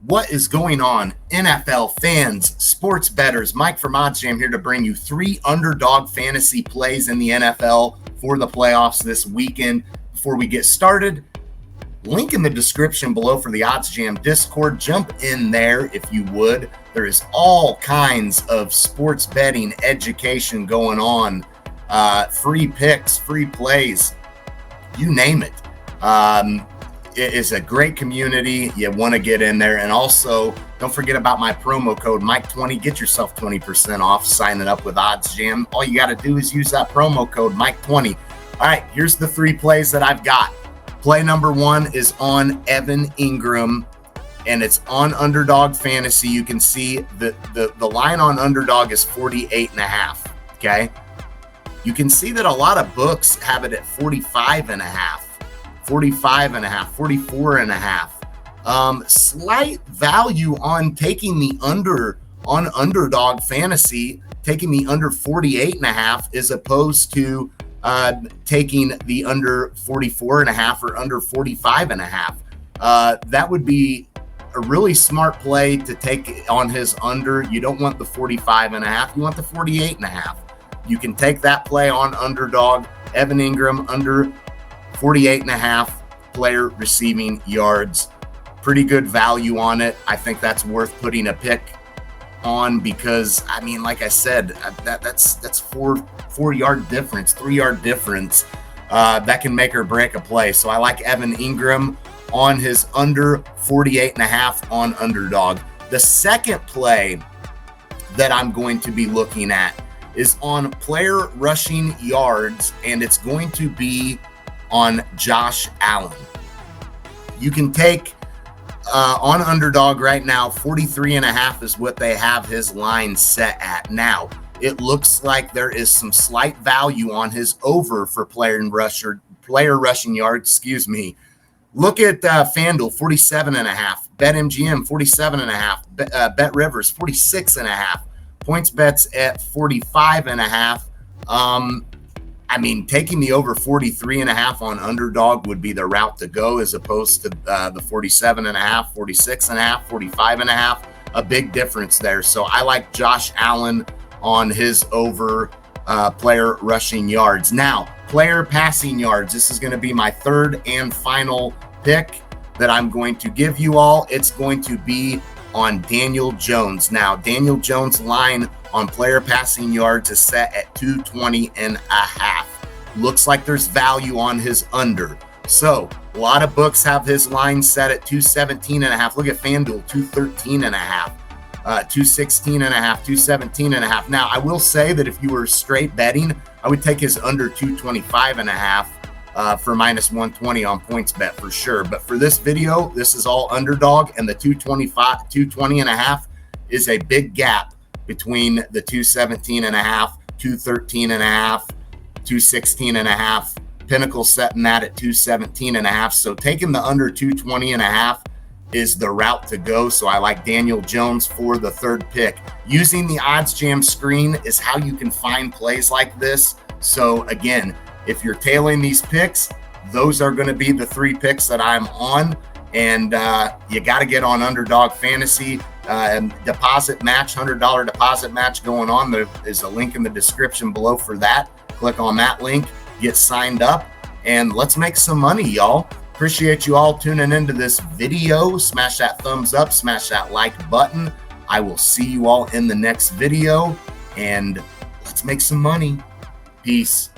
What is going on, NFL fans, sports bettors? Mike from OddsJam here to bring you 3 underdog fantasy plays in the NFL for the playoffs this weekend. Before we get started, link in the description below for the OddsJam Discord. Jump in there if you would. There is all kinds of sports betting education going on. Free picks, free plays, you name it. It is a great community. You want to get in there. And also, don't forget about my promo code, Mike20. Get yourself 20% off signing up with OddsJam. All you got to do is use that promo code, Mike20. All right, here's the 3 plays that I've got. Play number 1 is on Evan Ingram, and it's on Underdog Fantasy. You can see the line on Underdog is 48.5, okay? You can see that a lot of books have it at 45.5. 44.5. Slight value on taking the under on Underdog Fantasy, taking the under 48.5 as opposed to taking the under 44.5 or under 45.5. That would be a really smart play to take on his under. You don't want the 45.5, you want the 48.5. You can take that play on Underdog. Evan Ingram under 48.5 player receiving yards. Pretty good value on it. I think that's worth putting a pick on because, I mean, like I said, that's 4-yard difference, 3-yard difference that can make or break a play. So I like Evan Ingram on his under 48.5 on Underdog. The second play that I'm going to be looking at is on player rushing yards, and it's going to be on Josh Allen. You can take on Underdog right now, 43.5 is what they have his line set at. Now, it looks like there is some slight value on his over for player rushing yards, Look at FanDuel, 47.5. BetMGM, 47.5. Bet Rivers, 46.5. Points bets at 45.5. I mean, taking the over 43.5 on Underdog would be the route to go as opposed to the 47.5, 46.5, 45.5. A big difference there. So I like Josh Allen on his over player rushing yards. Now, player passing yards. This is going to be my third and final pick that I'm going to give you all. It's going to be on Daniel Jones. Now, Daniel Jones' line on player passing yards is set at 220.5. Looks like there's value on his under. So a lot of books have his line set at 217.5. Look at FanDuel, 213.5, 216.5, 217.5. Now, I will say that if you were straight betting, I would take his under 225.5 for minus 120 on points bet for sure. But for this video, this is all Underdog, and the 220.5 is a big gap between the 217.5, 213.5, 216.5. Pinnacle setting that at 217.5. So taking the under 220.5 is the route to go. So I like Daniel Jones for the third pick. Using the OddsJam screen is how you can find plays like this. So again, if you're tailing these picks, those are going to be the 3 picks that I'm on. And you got to get on Underdog Fantasy. Deposit match, $100 deposit match going on. There is a link in the description below for that. Click on that link, get signed up, and let's make some money, y'all. Appreciate you all tuning into this video. Smash that thumbs up, smash that like button. I will see you all in the next video, and let's make some money. Peace.